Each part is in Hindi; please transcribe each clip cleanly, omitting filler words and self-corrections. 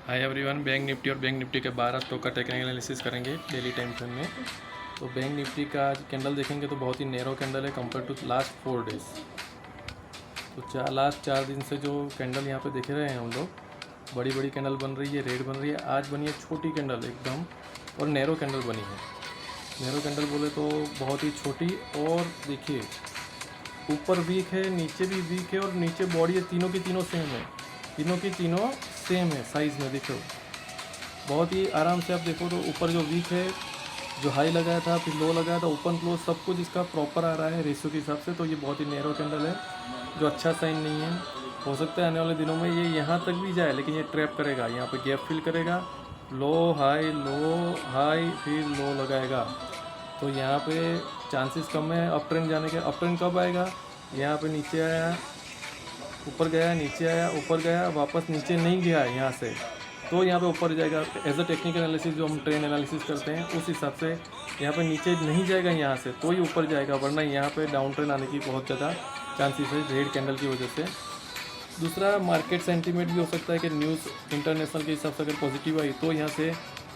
हाय एवरीवन, बैंक निफ्टी और बैंक निफ्टी के 12 स्टॉक का टेक्निकल एनालिसिस करेंगे डेली टाइम फ्रेम में। तो बैंक निफ्टी का आज कैंडल देखेंगे तो बहुत ही नैरो कैंडल है कंपेयर टू लास्ट 4 डेज। तो लास्ट 4 दिन से जो कैंडल यहाँ पे देख रहे हैं हम लोग, बड़ी बड़ी कैंडल बन रही है, रेड बन रही है। आज बनी है छोटी कैंडल एकदम, और नैरो कैंडल बनी है। नैरो कैंडल बोले तो बहुत ही छोटी, और देखिए ऊपर वीक है, नीचे भी वीक है, और नीचे बॉडी है, तीनों की तीनों सेम है। तीनों की तीनों सेम है साइज़ में। देखो बहुत ही आराम से आप देखो तो ऊपर जो वीक है, जो हाई लगाया था फिर लो लगाया था, ओपन क्लोज सब कुछ इसका प्रॉपर आ रहा है रेशियो के हिसाब से। तो ये बहुत ही नैरो कैंडल है, जो अच्छा साइन नहीं है। हो सकता है आने वाले दिनों में ये यहाँ तक भी जाए, लेकिन ये ट्रैप करेगा, यहाँ पे गैप फिल करेगा, लो हाई फिर लो लगाएगा। तो यहाँ पे चांसेस कम है अप ट्रेंड जाने के। अप ट्रेंड कब आएगा? यहाँ पे नीचे आया, ऊपर गया, नीचे आया, ऊपर गया, वापस नीचे नहीं गया यहाँ से, तो यहाँ पे ऊपर जाएगा। एज अ टेक्निकल एनालिसिस जो हम ट्रेंड एनालिसिस करते हैं उस हिसाब से यहाँ पे नीचे नहीं जाएगा यहाँ से, तो ही ऊपर जाएगा, वरना यहाँ पे डाउन ट्रेंड आने की बहुत ज़्यादा चांसेस है रेड कैंडल की वजह से। दूसरा, मार्केट सेंटीमेंट भी हो सकता है कि न्यूज़ इंटरनेशनल के हिसाब से अगर पॉजिटिव आई तो यहाँ से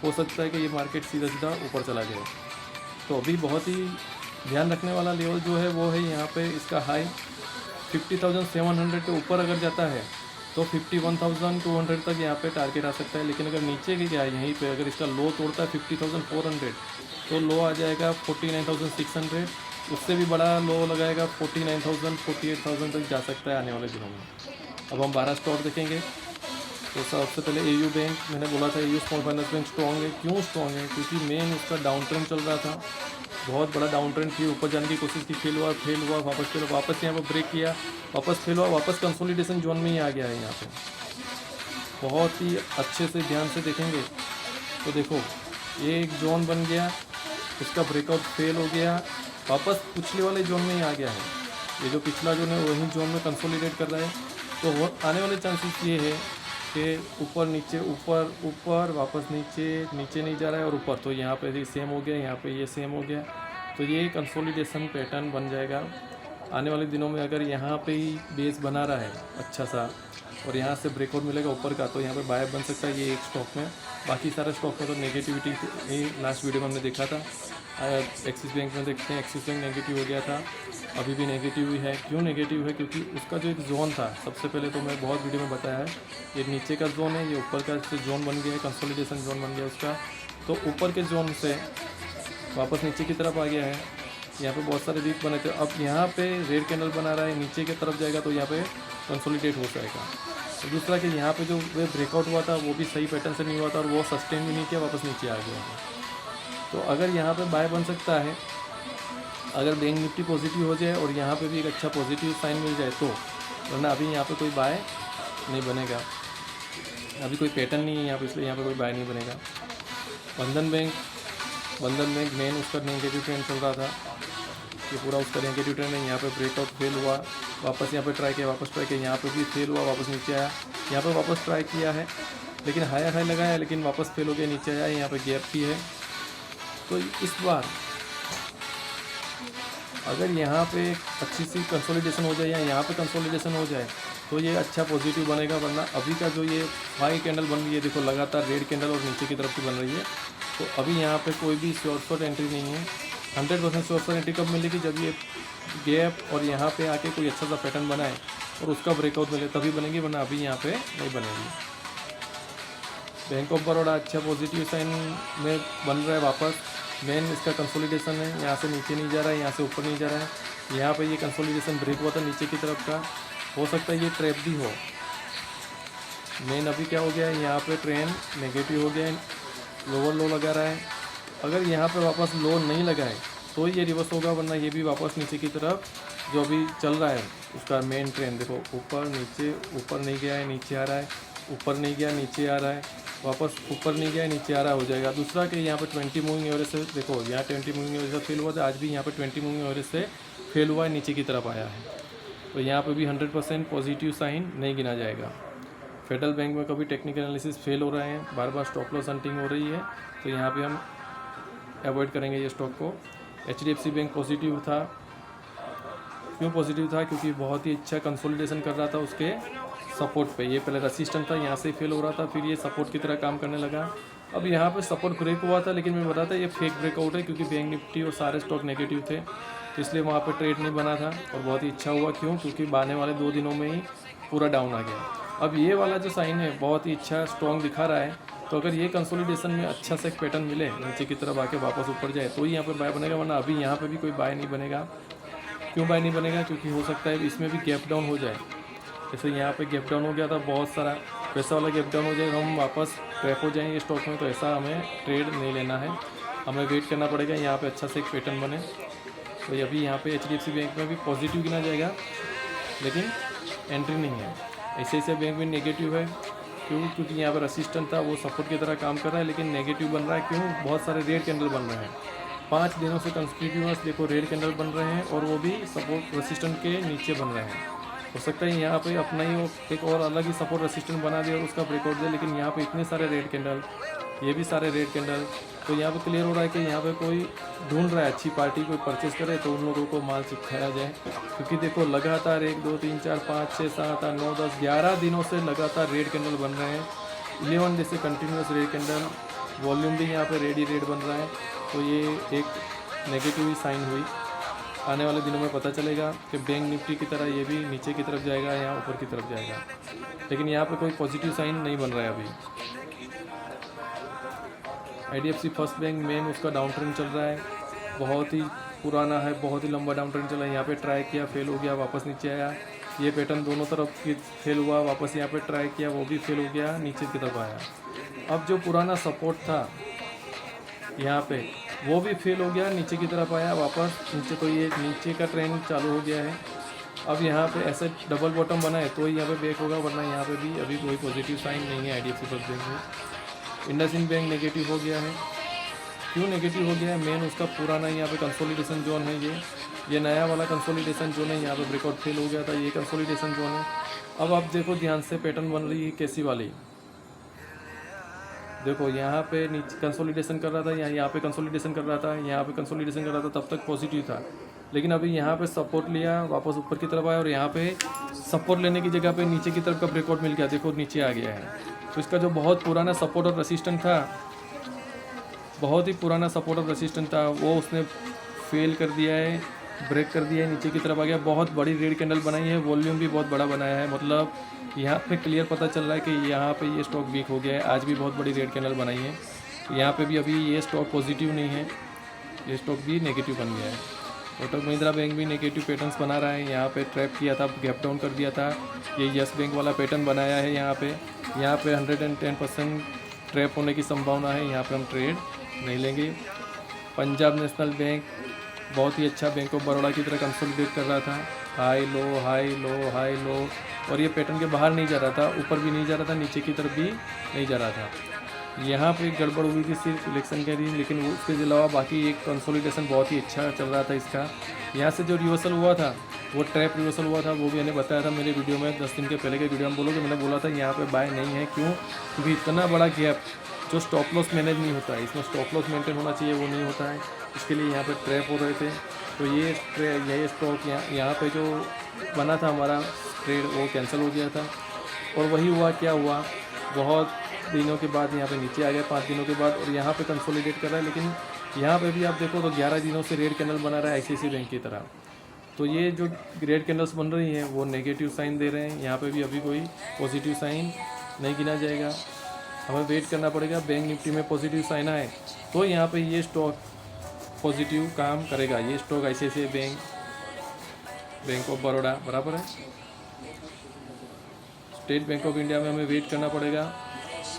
हो सकता है कि ये मार्केट सीधा सीधा ऊपर चला जाए। तो अभी बहुत ही ध्यान रखने वाला लेवल जो है वो है यहाँ पे इसका हाई 50,700 के ऊपर अगर जाता है तो 51,200 तक यहाँ पे टारगेट आ सकता है। लेकिन अगर नीचे गया यहीं पे, अगर इसका लो तोड़ता है 50,400, तो लो आ जाएगा 49,600। उससे भी बड़ा लो लगाएगा 49,000, 48,000 तक जा सकता है आने वाले दिनों में। अब हम 12 स्टॉक देखेंगे। तो सबसे पहले एयू बैंक, मैंने बोला था AU small finance bank strong है। क्यों स्ट्रॉन्ग है? क्योंकि मेन उसका डाउन ट्रेंड चल रहा था, बहुत बड़ा डाउन ट्रेंड थी, ऊपर जाने की कोशिश की, फेल हुआ, वापस फेल हुआ, वापस यहाँ पर ब्रेक किया, वापस फेल हुआ, वापस कंसोलिडेशन जोन में ही आ गया है यहाँ पे। बहुत ही अच्छे से ध्यान से देखेंगे तो देखो ये एक जोन बन गया, उसका ब्रेकआउट फेल हो गया, वापस पिछले वाले जोन में ही आ गया है। ये जो पिछला जोन है वही जोन में कंसोलिडेट कर रहा है। तो आने वाले चांसेस ये है कि ऊपर नीचे, ऊपर ऊपर, वापस नीचे, नीचे नहीं जा रहा है, और ऊपर। तो यहाँ पे सेम हो गया, यहाँ पे ये सेम हो गया। तो ये कंसोलिडेशन पैटर्न बन जाएगा आने वाले दिनों में। अगर यहाँ पे ही बेस बना रहा है अच्छा सा, और यहाँ से ब्रेकआउट मिलेगा ऊपर का, तो यहाँ पे बाय बन सकता है ये एक स्टॉक में। बाकी सारे स्टॉक में तो नेगेटिविटी लास्ट वीडियो में हमने देखा था। एक्सिस बैंक में देखते हैं, एक्सिस बैंक नेगेटिव हो गया था, अभी भी नेगेटिव ही है। क्यों नेगेटिव है? क्योंकि उसका जो एक जोन था, सबसे पहले तो मैं बहुत वीडियो में बताया है, ये नीचे का जोन है, ये ऊपर का जोन बन गया है, कंसोलिडेशन जोन बन गया उसका। तो ऊपर के जोन से वापस नीचे की तरफ आ गया है। यहाँ पे बहुत सारे वीक बने थे, अब यहाँ पे रेड कैंडल बना रहा है, नीचे की तरफ जाएगा तो यहाँ पे कंसोलिडेट हो जाएगा। और दूसरा कि यहाँ पे जो वे ब्रेकआउट हुआ था वो भी सही पैटर्न से नहीं हुआ था, और वो सस्टेन भी नहीं किया, वापस नीचे आ गया है। तो अगर यहाँ पे बाय बन सकता है, अगर बैंक निफ्टी पॉजिटिव हो जाए और यहाँ पे भी एक अच्छा पॉजिटिव साइन मिल जाए तो, वरना अभी यहाँ पे कोई बाय नहीं बनेगा। अभी कोई पैटर्न नहीं है यहाँ पे, इसलिए यहाँ पे कोई बाय नहीं बनेगा। बंधन बैंक मेन उसका नेगेटिव ट्रेंड चल रहा था, ये पूरा उसका नेगेटिव ट्रेंड है। यहाँ पे ब्रेकआउट फेल हुआ, वापस यहाँ पे ट्राई किया, वापस ट्राई किया, यहाँ पे भी फेल हुआ, वापस नीचे आया, यहाँ पे वापस ट्राई किया है, लेकिन हाई लगाया, लेकिन वापस फेल हो गया, नीचे आया, यहाँ पे गैप भी है। तो इस बार अगर यहाँ पे अच्छी सी कंसोलिडेशन हो जाए, या यहाँ पे कंसोलिडेशन हो जाए, तो ये अच्छा पॉजिटिव बनेगा। वरना अभी का जो ये हाई कैंडल बन रही है, देखो लगातार रेड कैंडल और नीचे की तरफ की बन रही है, तो अभी यहाँ पे कोई भी श्योर एंट्री नहीं है। 100% श्योर एंट्री कब मिलेगी? जब ये गैप और यहाँ पे आके कोई अच्छा सा पैटर्न बनाए और उसका ब्रेकआउट मिले, तभी बनेगी, वरना अभी यहाँ पे नहीं बनेगी। बैंक ऑफ बड़ौदा अच्छा पॉजिटिव साइन में बन रहा है वापस। मेन इसका कंसोलिडेशन है, यहाँ से नीचे नहीं जा रहा है, यहाँ से ऊपर नहीं जा रहा है। यहाँ पे ये कंसोलिडेशन ब्रेक हुआ था नीचे की तरफ का, हो सकता है ये ट्रैप भी हो। मेन अभी क्या हो गया है, यहाँ पे ट्रेंड नेगेटिव हो गया है, लोअर लो लगा रहा है। अगर यहाँ पे वापस लो नहीं लगाए तो ये रिवर्स होगा, वरना ये भी वापस नीचे की तरफ जो अभी चल रहा है उसका मेन ट्रेंड देखो, ऊपर नीचे, ऊपर नहीं गया है, नीचे आ रहा है, ऊपर नहीं गया, नीचे आ रहा है, वापस ऊपर नहीं गया, नीचे आ रहा हो जाएगा। दूसरा कि यहाँ पे 20 मूविंग एवरेज से देखो, यहाँ 20 मूविंग एवरेज से फेल हुआ था, आज भी यहाँ पे 20 मूविंग एवरेज से फेल हुआ है, नीचे की तरफ आया है। तो यहाँ पे भी 100% पॉजिटिव साइन नहीं गिना जाएगा। फेडरल बैंक में कभी टेक्निकल एनालिसिस फेल हो रहे हैं, बार बार स्टॉप लॉस हंटिंग हो रही है, तो यहाँ पे हम अवॉइड करेंगे ये स्टॉक को। HDFC बैंक पॉजिटिव था, क्यों पॉजिटिव था? क्योंकि बहुत ही अच्छा कंसोलिडेशन कर रहा था उसके सपोर्ट पे। ये पहले रेसिस्टेंट था, यहाँ से फेल हो रहा था, फिर ये सपोर्ट की तरह काम करने लगा। अब यहाँ पे सपोर्ट ब्रेक हुआ था, लेकिन मैं बताता ये फेक ब्रेकआउट है, क्योंकि बैंक निफ्टी और सारे स्टॉक नेगेटिव थे, तो इसलिए वहाँ पे ट्रेड नहीं बना था। और बहुत ही अच्छा हुआ, क्यों? क्योंकि आने वाले 2 दिनों में ही पूरा डाउन आ गया। अब ये वाला जो साइन है बहुत ही अच्छा स्ट्रॉन्ग दिखा रहा है, तो अगर ये कंसोलिडेशन में अच्छा से एक पैटर्न मिले, नीचे की तरफ आके वापस ऊपर जाए, तो ही यहाँ पर बाय बनेगा, वरना अभी यहाँ पे भी कोई बाय नहीं बनेगा। क्यों बाय नहीं बनेगा? क्योंकि हो सकता है इसमें भी गैप डाउन हो जाए। जैसे यहाँ पे गैप डाउन हो गया था बहुत सारा, वैसा वाला गैप डाउन हो जाए, हम वापस ट्रैप हो जाएंगे स्टॉक में, तो ऐसा हमें ट्रेड नहीं लेना है, हमें वेट करना पड़ेगा यहाँ पे अच्छा से एक पैटर्न बने। तो अभी यहाँ पे HDFC बैंक में भी पॉजिटिव गिना जाएगा, लेकिन एंट्री नहीं है। ऐसे बैंक में नेगेटिव है, क्यों? क्योंकि यहाँ पर असिस्टेंट था, वो सपोर्ट की तरह काम कर रहा है, लेकिन नेगेटिव बन रहा है। क्यों? बहुत सारे रेड कैंडल बन रहे हैं, 5 दिनों से कंस्टिट्यूस देखो रेड कैंडल बन रहे हैं, और वो भी सपोर्ट रेसिस्टेंट के नीचे बन रहे हैं। हो सकता है यहाँ पे अपना ही एक और अलग ही सपोर्ट रेसिस्टेंट बना दे और उसका ब्रेकआउट दे, लेकिन यहाँ पे इतने सारे रेड कैंडल, ये भी सारे रेड कैंडल, तो यहाँ पे क्लियर हो रहा है कि यहाँ पे कोई ढूंढ रहा है अच्छी पार्टी कोई परचेस करे, तो उन लोगों को माल चिपकाया जाए। क्योंकि देखो लगातार 1 2 3 4 5 6 7 8 9 10 11 दिनों से लगातार रेड कैंडल बन रहे हैं, 11 डे से कंटिन्यूस रेड कैंडल, वॉल्यूम भी यहाँ पे रेड ही रेड बन रहा है। तो ये एक नेगेटिव साइन हुई। आने वाले दिनों में पता चलेगा कि बैंक निफ्टी की तरह ये भी नीचे की तरफ जाएगा या ऊपर की तरफ जाएगा, लेकिन यहाँ पे कोई पॉजिटिव साइन नहीं बन रहा है अभी। IDFC फर्स्ट बैंक मेन उसका डाउन ट्रेंड चल रहा है, बहुत ही पुराना है, बहुत ही लंबा डाउन ट्रेंड चला है। यहाँ पे ट्राई किया, फेल हो गया, वापस नीचे आया। ये पैटर्न दोनों तरफ फेल हुआ, वापस यहाँ पे ट्राई किया, वो भी फेल हो गया, नीचे की तरफ आया। अब जो पुराना सपोर्ट था यहाँ पे, वो भी फेल हो गया, नीचे की तरफ आया, वापस नीचे। तो ये नीचे का ट्रेंड चालू हो गया है। अब यहाँ पे ऐसे डबल बॉटम बना है, तो ही यहाँ पे बैक होगा, वरना यहाँ पे भी अभी कोई पॉजिटिव साइन नहीं है IDFC फर्स्ट बैंक में। इंडसइंड बैंक नेगेटिव हो गया है। क्यों नेगेटिव हो गया है? मेन उसका पुराना यहाँ पे कंसोलिडेशन जोन है, ये नया वाला कंसोलिडेशन जोन है, यहाँ पे ब्रेकआउट फेल हो गया था, ये कंसोलिडेशन जोन है। अब आप देखो ध्यान से, पैटर्न बन रही है कैसी वाली, देखो यहाँ पे नीचे कंसोलिडेशन कर रहा था, यहाँ पे कंसोलिडेशन कर रहा था, यहाँ पे कंसोलिडेशन कर रहा था, तब तक पॉजिटिव था। लेकिन अभी यहाँ पे सपोर्ट लिया, वापस ऊपर की तरफ आया, और यहाँ पे सपोर्ट लेने की जगह पे नीचे की तरफ का ब्रेकआउट मिल गया, देखो नीचे आ गया है। तो इसका जो बहुत पुराना सपोर्ट और रेसिस्टेंट था, बहुत ही पुराना सपोर्ट और रेसिस्टेंट था, वो उसने फेल कर दिया है, ब्रेक कर दिया है, नीचे की तरफ आ गया। बहुत बड़ी रेड कैंडल बनाई है, वॉल्यूम भी बहुत बड़ा बनाया है, मतलब यहाँ पे क्लियर पता चल रहा है कि यहाँ पे ये स्टॉक वीक हो गया है। आज भी बहुत बड़ी रेड कैंडल बनाई है, यहाँ पे भी अभी ये स्टॉक पॉजिटिव नहीं है, ये स्टॉक भी नेगेटिव बन गया है। कोटक महिंद्रा बैंक भी नेगेटिव पैटर्न्स बना रहा है, यहाँ पे ट्रैप किया था, गैप डाउन कर दिया था। ये यस बैंक वाला पैटर्न बनाया है, यहाँ पे 110% ट्रैप होने की संभावना है, यहाँ पे हम ट्रेड नहीं लेंगे। पंजाब नेशनल बैंक बहुत ही अच्छा बैंक ऑफ बड़ौदा की तरह कंसोलिडेट कर रहा था, high low high low high low, और ये पैटर्न के बाहर नहीं जा रहा था, ऊपर भी नहीं जा रहा था, नीचे की तरफ भी नहीं जा रहा था। यहाँ पे गड़बड़ हुई थी सिर्फ इलेक्शन के लिए, लेकिन उसके अलावा बाकी एक कंसोलिडेशन बहुत ही अच्छा चल रहा था इसका। यहाँ से जो रिवर्सल हुआ था, वो ट्रैप रिवर्सल हुआ था, वो भी मैंने बताया था मेरे वीडियो में, 10 दिन के पहले के वीडियो में बोलोगे, मैंने बोला था यहाँ पे बाय नहीं है। क्यों? क्योंकि इतना बड़ा गैप, जो स्टॉप लॉस मैनेज नहीं होता है, इसमें स्टॉप लॉस मेंटेन होना चाहिए, वो नहीं होता है, इसके लिए यहाँ पे ट्रैप हो रहे थे। तो ये स्टॉक यहाँ पे जो बना था हमारा ट्रेड, वो कैंसिल हो गया था। और वही हुआ, क्या हुआ, बहुत दिनों के बाद यहाँ पे नीचे आ गया, 5 दिनों के बाद, और यहाँ पे कंसोलिडेट कर रहा है। लेकिन यहाँ पे भी आप देखो तो 11 दिनों से रेड कैंडल बना रहा है ICICI बैंक की तरह। तो ये जो रेड कैंडल्स बन रही हैं, वो नेगेटिव साइन दे रहे हैं, यहाँ पे भी अभी कोई पॉजिटिव साइन नहीं गिना जाएगा, हमें वेट करना पड़ेगा। बैंक निफ्टी में पॉजिटिव साइन आए तो यहाँ पे ये स्टॉक पॉजिटिव काम करेगा। ये stock ICICI bank, bank of Baroda बराबर है, स्टेट बैंक ऑफ इंडिया में हमें वेट करना पड़ेगा।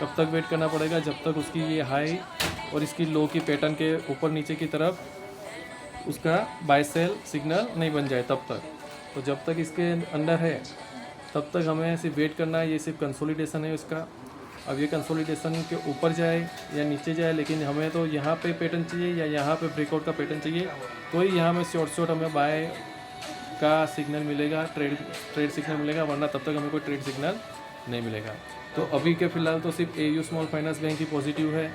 कब तक वेट करना पड़ेगा? जब तक उसकी ये हाई और इसकी लो की पैटर्न के ऊपर नीचे की तरफ उसका बाय सेल सिग्नल नहीं बन जाए तब तक। तो जब तक इसके अंडर है तब तक हमें सिर्फ वेट करना है। ये सिर्फ कंसोलिडेशन है इसका। अब ये कंसोलिडेशन के ऊपर जाए या नीचे जाए, लेकिन हमें तो यहाँ पे पैटर्न चाहिए या यहाँ पे ब्रेकआउट का पैटर्न चाहिए, तो ही यहाँ में शॉर्ट हमें बाय का सिग्नल मिलेगा, ट्रेड सिग्नल मिलेगा, वरना तब तक हमें कोई ट्रेड सिग्नल नहीं मिलेगा। तो अभी के फ़िलहाल तो सिर्फ AU स्मॉल फाइनेंस बैंक ही पॉजिटिव है,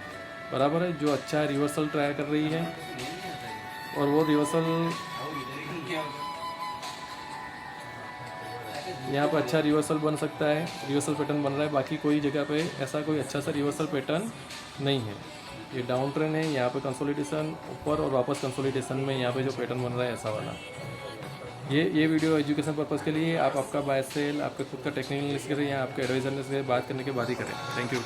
बराबर है, जो अच्छा रिवर्सल ट्राई कर रही है। और वो रिवर्सल यहाँ पर अच्छा रिवर्सल बन सकता है, रिवर्सल पैटर्न बन रहा है। बाकी कोई जगह पे ऐसा कोई अच्छा सा रिवर्सल पैटर्न नहीं है। ये डाउन ट्रेंड है, यहाँ पे कंसोलिडेशन ऊपर और वापस कंसोलिडेशन में यहाँ पे जो पैटर्न बन रहा है ऐसा वाला। ये वीडियो एजुकेशन पर्पज़ के लिए आप आपका बाय सेल, आपका खुद का टेक्निकल एनालिसिस करें या आपके एडवाइजर से बात करने के बाद ही करें। Thank you.